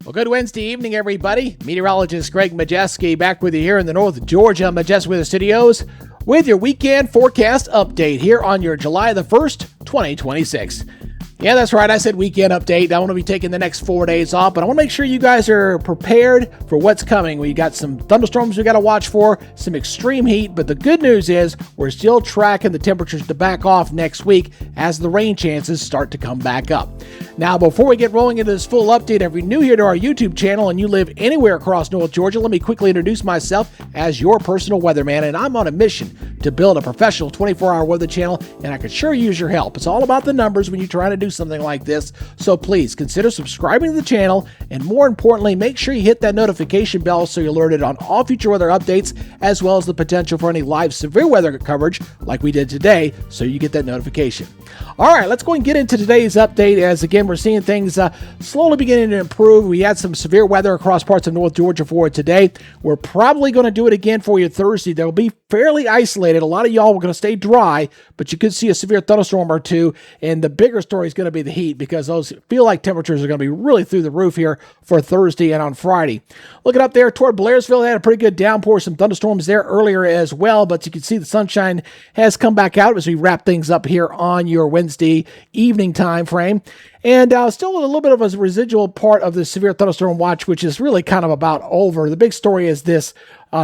Well, good Wednesday evening, everybody. Meteorologist Greg Majestic back with you here in the North Georgia Majestic Weather Studios with your weekend forecast update here on your July the 1st, 2026. Yeah, that's right. I said weekend update. I want to be taking the next 4 days off, but I want to make sure you guys are prepared for what's coming. We got some thunderstorms we got to watch for, some extreme heat, but the good news is we're still tracking the temperatures to back off next week as the rain chances start to come back up. Now, before we get rolling into this full update, if you're new here to our YouTube channel and you live anywhere across North Georgia, let me quickly introduce myself as your personal weatherman, and I'm on a mission to build a professional 24-hour weather channel, and I could sure use your help. It's all about the numbers when you're trying to do something like this, so please consider subscribing to the channel, and more importantly, make sure you hit that notification bell so you're alerted on all future weather updates, as well as the potential for any live severe weather coverage like we did today, so you get that notification. All right, let's go and get into today's update, as again, we're seeing things slowly beginning to improve. We had some severe weather across parts of North Georgia for today. We're probably going to do it again for you Thursday. They'll be fairly isolated. A lot of y'all are going to stay dry, but you could see a severe thunderstorm or two, and the bigger story is going to be the heat, because those feel like temperatures are going to be really through the roof here for Thursday and on Friday. Looking up there toward Blairsville, they had a pretty good downpour, some thunderstorms there earlier as well, but you can see the sunshine has come back out as we wrap things up here on your Wednesday evening time frame. And still a little bit of a residual part of the severe thunderstorm watch, which is really kind of about over. The big story is this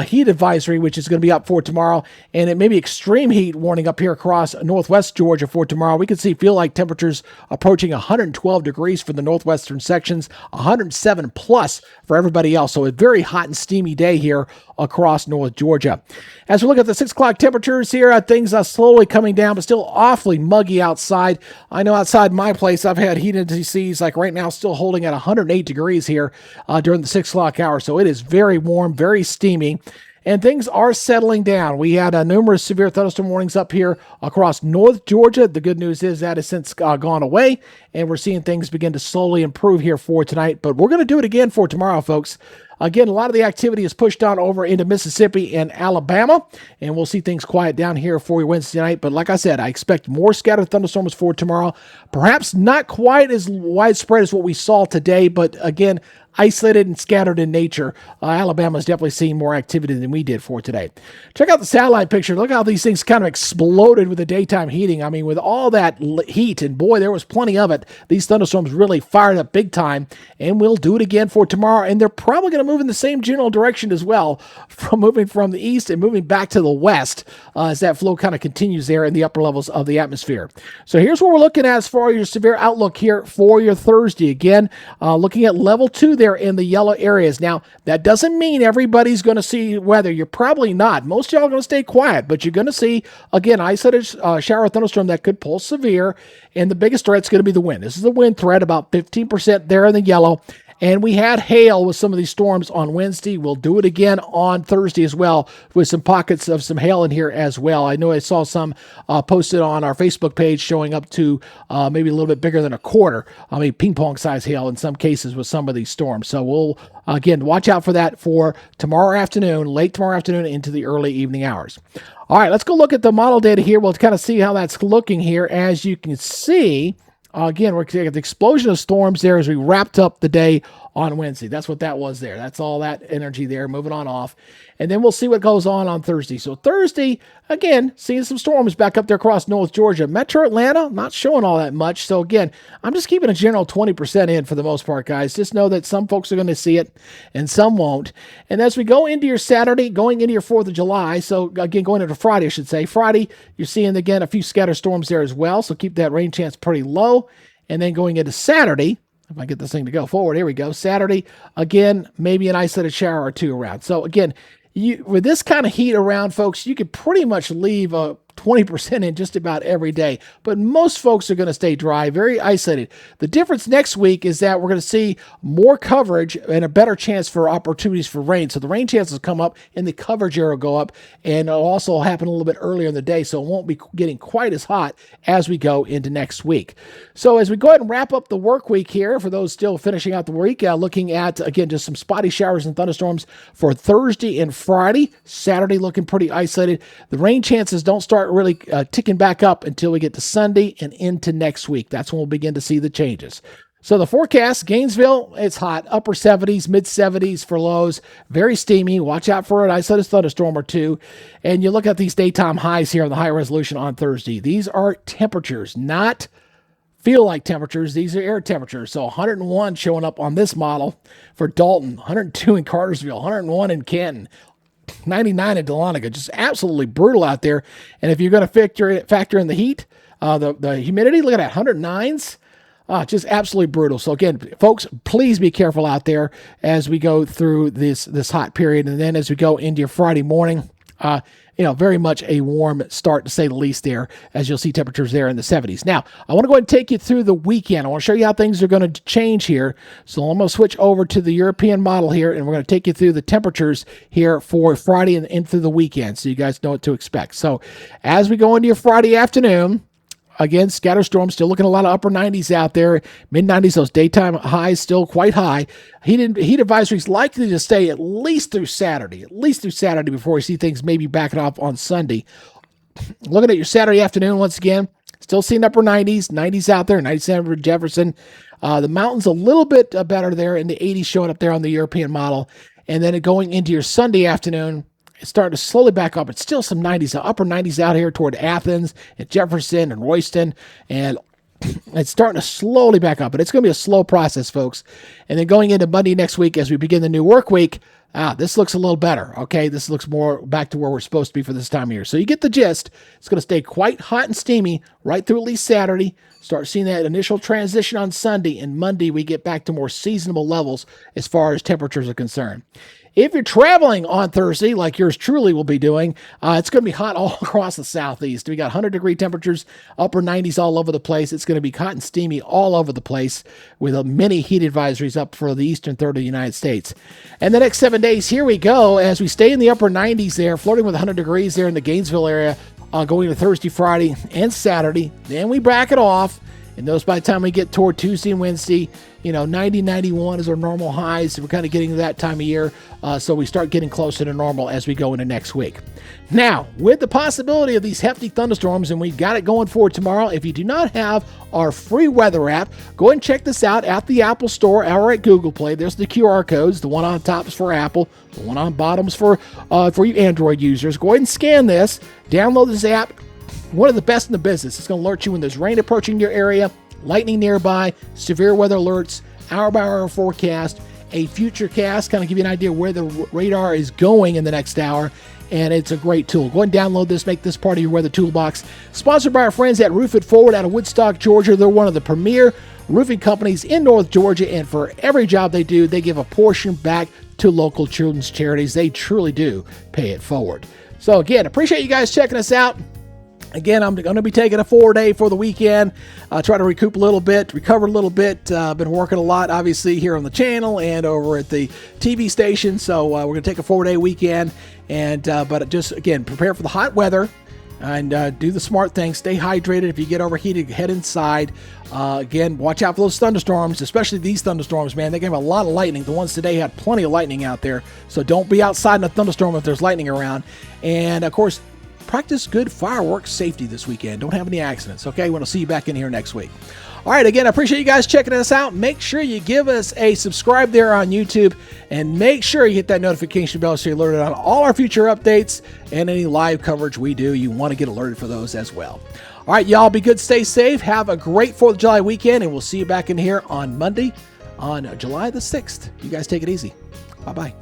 heat advisory, which is going to be up for tomorrow, and it may be extreme heat warning up here across northwest Georgia for tomorrow. We can feel like temperatures approaching 112 degrees for the northwestern sections, 107 plus for everybody else. So a very hot and steamy day here across North Georgia. As we look at the 6 o'clock temperatures here, things are slowly coming down, but still awfully muggy outside. I know outside my place, I've had heat indices like right now still holding at 108 degrees here during the 6 o'clock hour. So it is very warm, very steamy. And things are settling down. We had numerous severe thunderstorm warnings up here across North Georgia. The good news is that has since gone away, and we're seeing things begin to slowly improve here for tonight. But we're going to do it again for tomorrow, folks. Again, a lot of the activity is pushed on over into Mississippi and Alabama, and we'll see things quiet down here for you Wednesday night. But like I said, I expect more scattered thunderstorms for tomorrow. Perhaps not quite as widespread as what we saw today, but again, isolated and scattered in nature. Alabama's definitely seeing more activity than we did for today. Check out the satellite picture. Look how these things kind of exploded with the daytime heating. I mean, with all that heat, and boy, there was plenty of it. These thunderstorms really fired up big time, and we'll do it again for tomorrow. And they're probably going to move in the same general direction as well, from moving from the east and moving back to the west as that flow kind of continues there in the upper levels of the atmosphere. So here's what we're looking at as far as your severe outlook here for your Thursday. Again, looking at level 2 there in the yellow areas. Now, that doesn't mean everybody's going to see weather. You're probably not. Most of y'all are going to stay quiet, but you're going to see, again, isolated shower thunderstorm that could pull severe, and the biggest threat is going to be the wind. This is the wind threat, about 15% there in the yellow. And we had hail with some of these storms on Wednesday. We'll do it again on Thursday as well, with some pockets of some hail in here as well. I know I saw some posted on our Facebook page showing up to maybe a little bit bigger than a quarter. I mean, ping pong size hail in some cases with some of these storms. So we'll, again, watch out for that for tomorrow afternoon, late tomorrow afternoon into the early evening hours. All right, let's go look at the model data here. We'll kind of see how that's looking here. As you can see, again, we're going to get the explosion of storms there as we wrapped up the day on Wednesday. That's what that was there. That's all that energy there, moving on off. And then we'll see what goes on Thursday. So Thursday, again, seeing some storms back up there across North Georgia. Metro Atlanta, not showing all that much. So again, I'm just keeping a general 20% in for the most part, guys. Just know that some folks are going to see it and some won't. And as we go into your Saturday, going into your 4th of July, so again, going into Friday, I should say. Friday, you're seeing, again, a few scattered storms there as well. So keep that rain chance pretty low. And then going into Saturday, if I get this thing to go forward, here we go. Saturday, again, maybe an isolated shower or two around. So again, with this kind of heat around, folks, you could pretty much leave a 20% in just about every day. But most folks are going to stay dry, very isolated. The difference next week is that we're going to see more coverage and a better chance for opportunities for rain. So the rain chances come up and the coverage area will go up, and it'll also happen a little bit earlier in the day, so it won't be getting quite as hot as we go into next week. So as we go ahead and wrap up the work week here, for those still finishing out the week, looking at, again, just some spotty showers and thunderstorms for Thursday and Friday. Saturday looking pretty isolated. The rain chances don't start really ticking back up until we get to Sunday and into next week. That's when we'll begin to see the changes. So the forecast, Gainesville, it's hot, upper 70s, mid 70s for lows, very steamy. Watch out for an isolated thunderstorm or two. And you look at these daytime highs here on the high resolution on Thursday. These are temperatures, not feel like temperatures. These are air temperatures. So 101 showing up on this model for Dalton, 102 in Cartersville, 101 in Canton, 99 in Dahlonega. Just absolutely brutal out there. And if you're going to factor in the heat, the humidity, look at that, 109s. Just absolutely brutal. So again, folks, please be careful out there as we go through this hot period. And then as we go into your Friday morning, very much a warm start to say the least there, as you'll see temperatures there in the 70s. Now, I want to go ahead and take you through the weekend. I want to show you how things are going to change here. So I'm going to switch over to the European model here, and we're going to take you through the temperatures here for Friday and into the weekend so you guys know what to expect. So as we go into your Friday afternoon, again, scatter storms, still looking a lot of upper 90s out there, mid 90s, those daytime highs still quite high. Heat advisories likely to stay at least through Saturday before we see things maybe backing off on Sunday. Looking at your Saturday afternoon once again, still seeing upper 90s out there, 97 for Jefferson. The mountains a little bit better there in the 80s showing up there on the European model. And then going into your Sunday afternoon, it's starting to slowly back up. It's still some 90s, upper 90s out here toward Athens and Jefferson and Royston. And it's starting to slowly back up. But it's going to be a slow process, folks. And then going into Monday next week as we begin the new work week, this looks a little better, okay? This looks more back to where we're supposed to be for this time of year. So you get the gist. It's going to stay quite hot and steamy right through at least Saturday. Start seeing that initial transition on Sunday. And Monday, we get back to more seasonable levels as far as temperatures are concerned. If you're traveling on Thursday, like yours truly will be doing, it's going to be hot all across the southeast. We got 100-degree temperatures, upper 90s all over the place. It's going to be hot and steamy all over the place with many heat advisories up for the eastern third of the United States. And the next 7 days, here we go, as we stay in the upper 90s there, flirting with 100 degrees there in the Gainesville area, going to Thursday, Friday, and Saturday. Then we back it off. And those, by the time we get toward Tuesday and Wednesday, 90, 91 is our normal highs. We're kind of getting to that time of year. So we start getting closer to normal as we go into next week. Now, with the possibility of these hefty thunderstorms, and we've got it going for tomorrow, if you do not have our free weather app, go ahead and check this out at the Apple Store or at Google Play. There's the QR codes. The one on top is for Apple. The one on bottom is for you Android users. Go ahead and scan this. Download this app. One of the best in the business. It's going to alert you when there's rain approaching your area, lightning nearby, severe weather alerts, hour-by-hour forecast, a future cast, kind of give you an idea where the radar is going in the next hour, and it's a great tool. Go ahead and download this, make this part of your weather toolbox. Sponsored by our friends at Roof It Forward out of Woodstock, Georgia. They're one of the premier roofing companies in North Georgia, and for every job they do, they give a portion back to local children's charities. They truly do pay it forward. So again, appreciate you guys checking us out. Again, I'm going to be taking a 4-day for the weekend, try to recoup a little bit, recover a little bit. Been working a lot, obviously, here on the channel and over at the TV station. So we're going to take a 4-day weekend, but just, again, prepare for the hot weather and do the smart thing. Stay hydrated. If you get overheated, head inside. Again, watch out for those thunderstorms, especially these thunderstorms, man. They can have a lot of lightning. The ones today had plenty of lightning out there. So don't be outside in a thunderstorm if there's lightning around. And, of course, practice good fireworks safety this weekend. Don't have any accidents, okay? We'll see you back in here next week. All right, again, I appreciate you guys checking us out. Make sure you give us a subscribe there on YouTube, and make sure you hit that notification bell so you're alerted on all our future updates and any live coverage we do. You want to get alerted for those as well. All right, y'all, be good, stay safe. Have a great 4th of July weekend, and we'll see you back in here on Monday on July the 6th. You guys take it easy. Bye-bye.